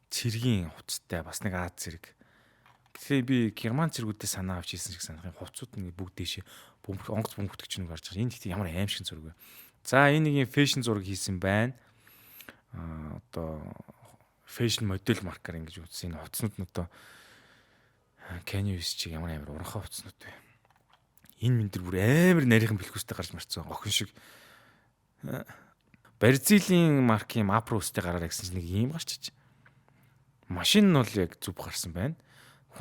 цэргийн хуцтай бас нэг Аз цэрэг. Тэгээ би герман цэргүүдээ санаа авч хийсэн шиг санах юм. Хуцууд нэг бүгд дэшээ онгоц бөмбөгдөж нэг гарч байгаа. Энэ гэхдээ ямар аимшиг зураг вэ. За энэ нэг юм фэшн зураг хийсэн байна. Одоо фэшн модель маркер ингэж үзсэн. Энэ хуцнууд нь одоо Kanye West чиг ямар амар уранхай хуцнууд вэ. Энэ минь дэр бүр амар нарийнхан бэлхүүстэй гарч марцсан. Охин шиг. Барзилийн маркийн Апростэй гараарай гэсэн чинь нэг юм гарчиж. Машин нь бол яг зүв гарсан байна.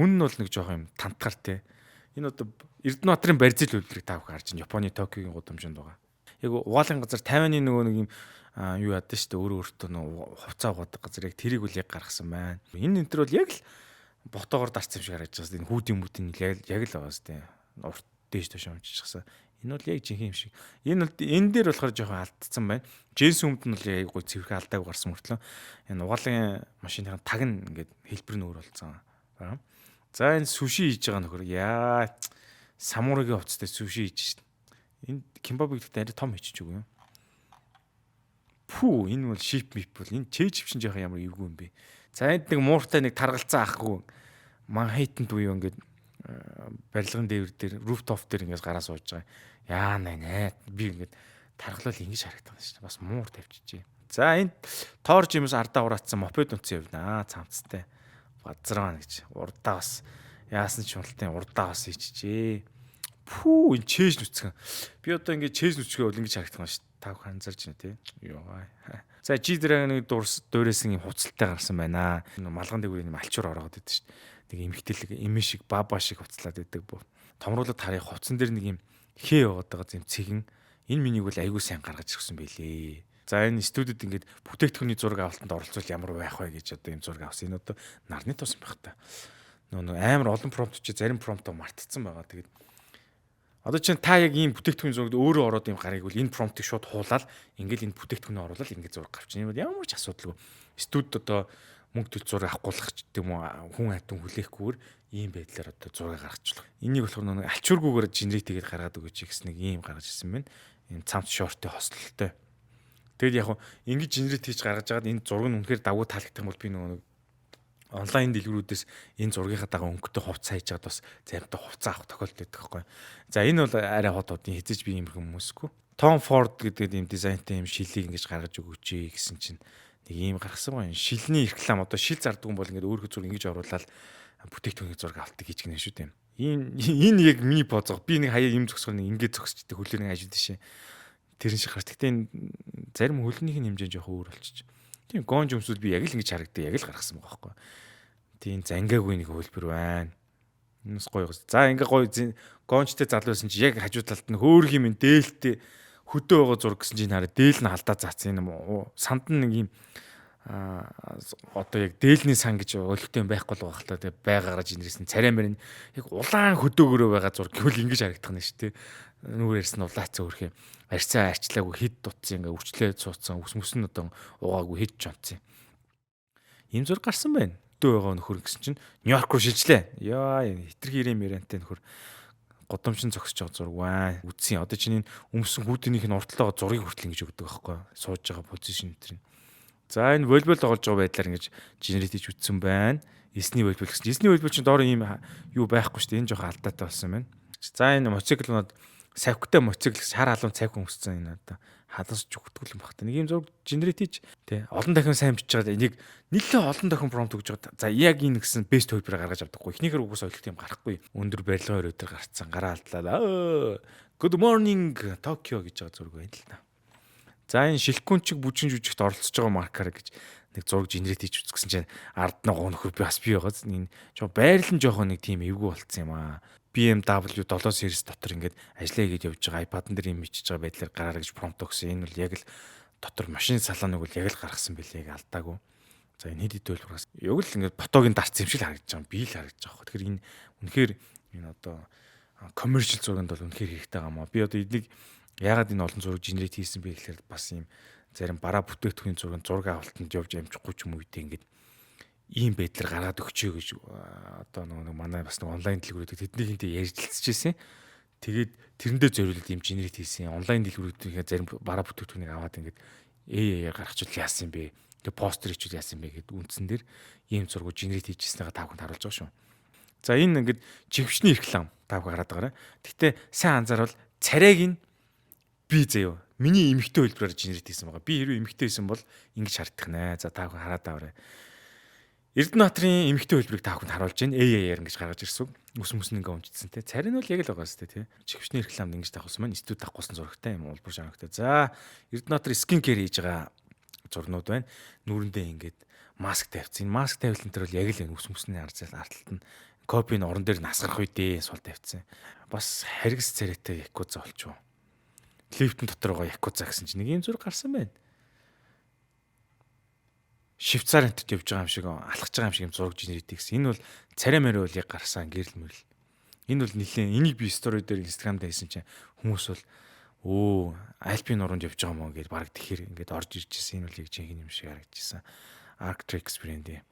Хүн нь бол нэг жоох юм тантгар те. Энэ одоо Эрдэнэбаатарын Барзил үйлдвэрийг таавах харж байна. Японы Токиогийн гудамжинд байгаа. Яг угаалгын газар Тайваны нөгөө нэг юм юу ядсан шүү дээ. Өөрөө өөртөө нөгөө хувцас угаадаг газар яг тэрийг үл яг гаргасан байна. Энэ энэ төр бол яг л ботоогоор дарцсан юм шиг харагдаж байгаа. Энэ хүүдийн мүдийн яг л байгаа сте. Урт дээш тошоо өмчихсэн. Энэ бол яг жинхэнэ юм шиг. Энэ дээр болохоор жоохон алдсан байна. Джинс өмд нь бол яг гой цэвэрхэн алдааг гарсан мөртлөө энэ угаалгын машиныхаа таг нь ингээд хэлбэр нь өөр болсон. За энэ суши хийж байгаа нөхөр яа самурагийн хувцастай суши хийж шин. Энэ кимбабыг гэхдээ арай том хийчих үгүй юу? Пүү энэ бол шип мип бол энэ чэж хвчин жоохон ямар эвгүй юм бэ. За энд нэг мууртай нэг таргалцсан ахгүй Манхэттенд буюу ингээд барилгын дээвэр дээр rooftop дээр ингээс гараа сууж байгаа. Яа нэ би ингээд тархлал ингэж харагдсан шүү дээ. Бас муур тавьчихжээ. За энд тоор жимс ардаа ураацсан мопед унтсан явна. Цамцтай. Базраа гэж. Урдаа бас яасан ч уналтын урдаа бас ичжээ. Пүү энэ чээж нүцгэн. Би одоо ингээд чээж нүцгээ бол ингэж харагдсан шүү дээ. Та бүхэн анзарч байна тий. Йоо. За G-Dragon-ыг дуурайсан юм хуцалтай гарсан байна. Энэ малган дээгүүрийн малчуур ороод идэв шүү дээ. Нэг эмхтэлэг эмээ шиг баба шиг хуцлаад байдаг бо. Томруулаад харъя хувцсан дээр нэг юм хээ яваад байгаа зэм цэгэн. Энэ минийг бол айгүй сайн гаргаж ирсэн байлээ. За энэ студид ингээд бүтээгдэхүүний зураг авалтанд оролцвол ямар байх вэ гэж одоо юм зураг авсан. Энэ одоо нарны тус юм байх та. Нөө амар олон промпт чи зарим промптоо мартцсан байгаа. Тэгээд одоо чинь та яг ийм бүтээгдэхүүний зурагд өөрөө ороод юм гарыг бол энэ промптыг шууд хуулаад ингээд энэ бүтээгдэхүүнээ оруулаад ингээд зураг авчих. Энэ бол ямар ч асуудалгүй. Студид одоо мөнгө төл зураг авахгүйх ч гэдэм үү хүн хатан хүлээхгүйгээр ийм байдлаар одоо зураг гаргачихлаа. Энийг болохоор нэг альчуургүйгээр генерейт хийгээд гаргаад өгөөч гэсэн нэг ийм гаргаж ирсэн байна. Энэ цамц шортын хослолтой. Тэгэд яг ингэж генерейт хийж гаргаж байгаад энэ зураг нь үнэхээр давгүй таалагдах юм бол би нэг онлайн дэлгэрүүдээс энэ зургийнхаа дагуу өнгөтэй хувцас хайж байгаад бас заримдаа хувцас авах тохиолдол байдаг байхгүй. За энэ бол арай хот хотын хэзэж би юм хүмүүсгүй. Tom Ford гэдэг ийм дизайнтай юм шилийг ингэж гаргаж өгөөч гэсэн чинь нэг ийм гаргасан байна. Шилний реклам одоо шил зардгүй бол ингээд өөрийнхөө зураг ингэж оруулаад бүтээгдэхүүний зураг авдаг гэж гинэ шүү дээ. Энэ яг миний позог. Би нэг хаяа юм зөксгөр нэг ингэж зөксчтэй хөлөөрийн ажил дэшээ. Тэрэн шиг гарч. Гэтэ зарим хөлнийх нь хэмжээ жоох өөр болчих. Тийм гонж өмсүүд би яг л ингэж харагддаг яг л гаргасан байгаа байхгүй. Тийм зангаагүй нэг хөлбөр байна. Энэс гоё. За ингээ гоё гонжтэй залуу байсан чи яг хажуу талд нь хөөх юм дээлтэй хөдөө байгаа зураг гэсэн чинь хараа дээл нь алдаа заасан юм уу? Санд нь нэг юм одоо яг дээлний сан гэж ойлтой юм байхгүй л багхлаа. Тэгээ байга гараж инэрсэн царай мэрэн яг улаан хөдөөгөрөө байгаа зураг гэвэл ингэж харагдах нь шүү дээ. Нүгээр ярьсан улаацаа өрх юм. Арьцаа арчлаагүй хид дутсан ингээ өвчлөө цууцсан ус мөс нь одоо угаагүй хид жонцсон. Ийм зураг гарсан байна. Хөдөө байгаа нөхөр гэсэн чинь Нью-Йорк руу шилжлээ. Яа хитрхи ирэм яриантай нөхөр годомчин зогсож байгаа зураг байна. Үдсийн одоо чинь энэ өмсөн хүүдийнх нь уртлаа зургийг хүртэл ингэж өгдөг байхгүй сууж байгаа позишн энэ. За энэ волейбол тоглож байгаа байдлаар ингэж генерейт хийж үтсэн байна. Эсний волейбол гэсэн. Эсний волейбол чинь доор ийм юу байхгүй шүү дээ. Энэ жоохон алдаатай болсон байна. За энэ моциклнууд савхтай моцикл шар халуун цавх өмссөн энэ одоо халуусч өгдөг юм багтаа. Нэг юм зураг генерейт хийж тий олон дахин сайн бичиж байгаа. Энийг нэлээд олон дахин промпт өгж байгаа. За яг энэ гэсэн бест хөлбөрөөр гаргаж авдаггүй. Эхнийхэр угсаа ойлгох юм гарахгүй. Өндөр барилгын өрөөдөр гарцсан. Гараа алдлаа. Good morning Tokyo гэж байгаа зураг байна л та. За энэ шилхүүнчиг бүжин жүжигт оролцож байгаа маркер гэж нэг зураг генерит хийж үзсэн чинь ард нь гоо нөхөр би бас би байгааз энэ жоо байрлан жоохон нэг тийм эвгүй болцсон юм аа. BMW 7 series дотор ингээд ажиллая гэж явж байгаа iPad-н дээр юм бичиж байгаа байдлаар гараа гэж промпт өгсөн. Энэ бол яг л дотор машин салоныг бол яг л гаргасан байлээ яг алдаагүй. За энэ хэд төлбөрөөс яг л ингээд фотогийн дарц юм шиг л харагдаж байгаа. Би л харагдаж байгаа. Тэгэхээр энэ үнэхээр энэ одоо commercial зурганд бол үнэхээр хэрэгтэй байгаа маа. Би одоо энийг яагаад энэ олон зураг генерит хийсэн бэ гэхээр бас ийм зарим бараа бүтээгдэхүүний зураг авалтанд явж амжихгүй ч юм уу үедээ ингээд ийм байдлаар гаргаад өгчөө гэж одоо нэг манай бас нэг онлайн дэлгүүрүүд тэднийхэнтэй ярилцчихсэн. Тэгээд тэрэндээ зориулаад ийм генерит хийсэн. Онлайн дэлгүүрүүдийнхээ зарим бараа бүтээгдэхүүнийг аваад ингээд AI-аар гаргачихвал яасан бэ? Тэгээд постэр хийчихвэл яасан бэ гэдэг үндсэн дээр ийм зургууд генерит хийжсэнийгээ та бүхэнд харуулж байгаа шүү. За энэ ингээд живчний реклам та бүхэн хараад байгаарай. Гэхдээ сайн анзаарвал царайг нь би заяа миний эмэгтэй хэлбэрээр генерит хийсэн байгаа. Би хэрвээ эмэгтэй байсан бол ингэж харагдах нэ. За та бүхэн хараад аваарай. Эрдэнэбаатарын эмэгтэй хэлбэрийг та бүхэнд харуулж байна. AI-аар ингэж гаргаж ирсэн. Ус ингээ унжидсан те. Царай нь бол яг л байгаа сте те. Живчний рекламд ингэж давхсан маань студ давхгүйсэн зурагтай юм улбар шанагтай. За Эрдэнэбаатар скин кэр хийж байгаа зурнууд байна. Нүүрэндээ ингээд маск тавьчихсан. Маск тавилан тэр бол яг л ус мөсний ардталт нь копийн орон дээр насгарах үедээ сул тавьчихсан. Бас харгас царайтай якуза олчоо. Лифтэн дотор байгаа якуза гэсэн чинь нэг юм зураг гарсан байна. Швейцарт явж байгаа юм шиг алхаж байгаа юм шиг юм зураг генерит гэсэн. Энэ бол царай морь бол яг гарсан гэрэл мөрөл. Энэ бол нэлээд энийг би стори дээр Instagram дээр хийсэн чинь хүмүүс бол Альпийн нуруунд явж байгаа мó гэж баг тэгэхээр ингээд орж ирж ирсэн. Энэ бол яг жинхэнэ юм шиг харагдчихсан. Arctic Experience.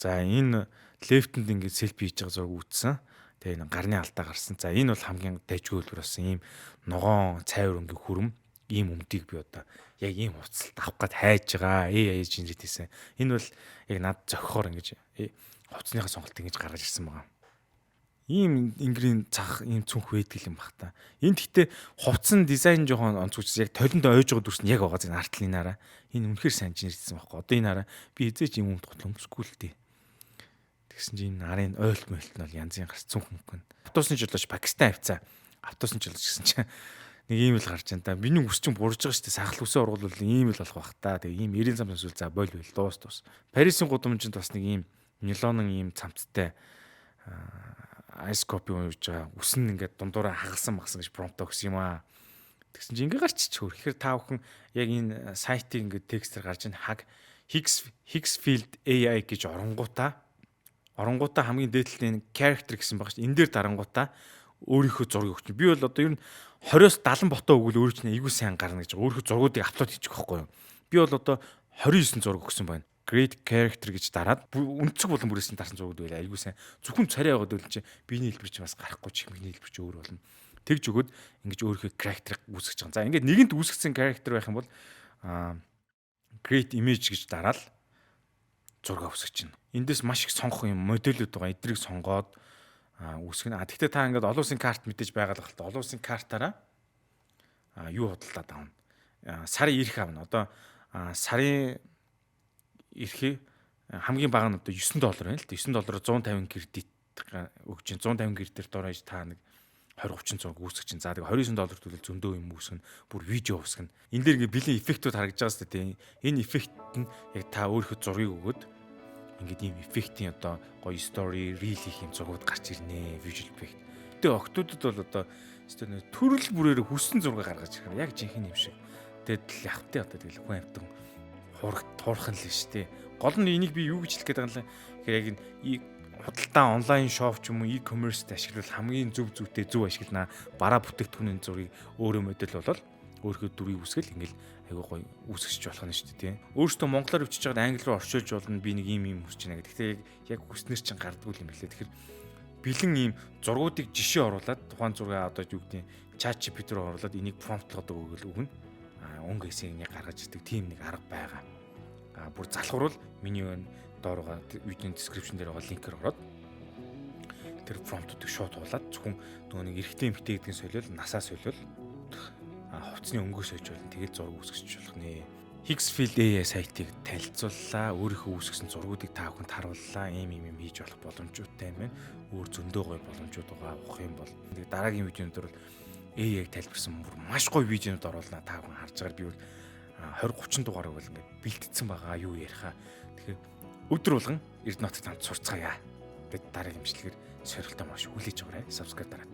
За энэ лефтэнд ингээд селфи хийж байгаа зураг үүссэн. Тэгээ энэ гарны алдаа гарсан. За энэ бол хамгийн дайжгүй хөлбөр болсон ийм ногоон цайвар өнгийн хүрм ийм өмдийг би одоо яг ийм хувцалт авах гээд хайж байгаа. AI генерит хийсэн. Энэ бол яг над зохихоор ингэж хувцсныхаа сонголтыг ингэж гаргаж ирсэн байгаа. Ийм ингрийн цах ийм цүнх байдаг юм бах та. Энд гэхдээ хувцсан дизайн жоохон онцгойч яг толинд ойж байгаа дүрс нь яг байгаа зэн артлынаараа. Энэ үнэхээр сайн генерит хийсэн байхгүй. Одоо энэ хараа би хизээч юм өмд хөмсгүй л дээ. Тэгсэн чинь нарын ойлт мөлт нь бол янзын гарц цүнх мөнгөн. Автобусны жолооч Пакистан авцаа. Автобусны жолооч гэсэн чинь нэг ийм л гарч байна та. Миний үс чинь бурж байгаа шүү дээ. Сахал үсээ ургуул ийм л болох бах та. Тэгээ ийм 90 цам эсвэл за боль дуус. Парисын гудамжинд бас нэг ийм нилонын ийм цамцтай айс копи ууж байгаа. Үс нь ингээд дундуураа хагалсан багсан гэж промпт өгсөн юм аа. Тэгсэн чинь ингээ гарч чөөр. Тэгэхээр та бүхэн яг энэ сайтыг ингээд текстээр гарч ийн хаг Higgsfield AI гэж оронгуудаа хамгийн дээдлээ character гэсэн байгаа шүү дээ. Энэ дээр дарангуудаа өөрийнхөө зургийг өгч. Би бол одоо ер нь 20-с 70 ботоо өгвөл өөрөө чинь айгүй сайн гарна гэж өөрийнхөө зургуудыг аплод хийчих байхгүй юу. Би бол одоо 29 зураг өгсөн байна. Great character гэж дараад өнцөг болон бүрээсийн дарсан зургууд байл айгүй сайн. Зөвхөн царай байгаад үл чи биений хэлбэр чи бас гарахгүй чихмэгний хэлбэр чи өөр болно. Тэгж өгөөд ингэж өөрийнхөө character үүсгэж байгаа. За ингээд нэгэнт үүсгэсэн character байх юм бол great image гэж дараал зураг үүсгэж чинь. Эндээс маш их сонгох юм модулүүд байгаа. Эдрийг сонгоод үүсгэнэ. Тэгтээ та ингээд олон улсын карт мэдээж байгалах л та. Олон улсын картаараа юу худалдаад авна. Сарын ирэх авна. Одоо сарын ирэхээ хамгийн бага нь одоо $9 байна л да. $9 150 кредит өгч чинь 150 кредитээр дорож та нэг 20-30 зураг үүсгэж чинь. За тэгээ $29 төлөв зөндөө юм үүсгэнэ. Бүр видео үүсгэнэ. Энэ дээр ингээ бэлэн эффектүүд харагдаж байгаа сте тийм. Энэ эффект нь яг та өөрийнхөө зургийг өгөөд ингээд ийм эффектийн одоо гоё story, reel хийх юм зургууд гарч ирнэ. Visual effect. Тэгээ октодод бол одоо төрөл бүрээр хүссэн зураг гаргаж ирэх яг жинхэнэ юм шиг. Тэгээд явтаа одоо тэгэл хүн амтан хуурхан л шүү дээ. Гол нь энийг би юу гэж хэлэх гээд байгаа юм бэ? Тэгэхээр яг энэ худалдаа онлайн шоп ч юм уу e-commerce-д ашиглавал хамгийн зөв ашиглана. Бараа бүтээгдэхүүний зургийг өөрөө модель болол өөрийнхөө дүрийг үсгэл ингээл айгуу гоё үүсгэж болох нь шүү дээ тийм. Өөрөөсөө монголоор өвчиж байгаад англи руу орчуулж болно би нэг юм хүсэж байна гэдэг. Гэхдээ яг хүснэр чинь гардггүй юм билээ. Тэгэхээр бэлэн ийм зургуудыг жишээ оруулаад тухайн зургаа одоо юу гэдэг ChatGPT руу оруулаад энийг промптлоод өгнө. Өнгө хэсгийг гаргаж ирдэг тийм нэг арга байгаа. Бүр залхуурвал миний доор байгаа видеоны description дээр байгаа линкээр ороод тэр промптуудыг шууд туулаад зөвхөн нөгөө нэг эрэгтэй эмэгтэй гэдгийг солиол насаа солиол хувцсны өнгөө сойж болно. Тэгээд зураг үүсгэж болох нэ. Higgsfield AI сайтыг танилцууллаа. Өөрийнхөө үүсгэсэн зургуудыг та бүхэнд харууллаа. Ийм хийж болох боломжтой юм байна. Өөр зөндөө гоё боломжууд байгаа. Авах юм бол дараагийн видеонууд бол AI-г тайлбарсан маш гоё видеонууд оруулнаа та бүхэн харж байгаа. Би бол 20 30 дугаараа бол ингээд бэлтгэсэн байгаа юу яриха. Тэгэхээр өдөр болгон Эрдэнэ хотод хамт сурцгаая. Бид дараагийн имчилгээр сорилтоо маш хүлээж аваарай. Subscribe дараад.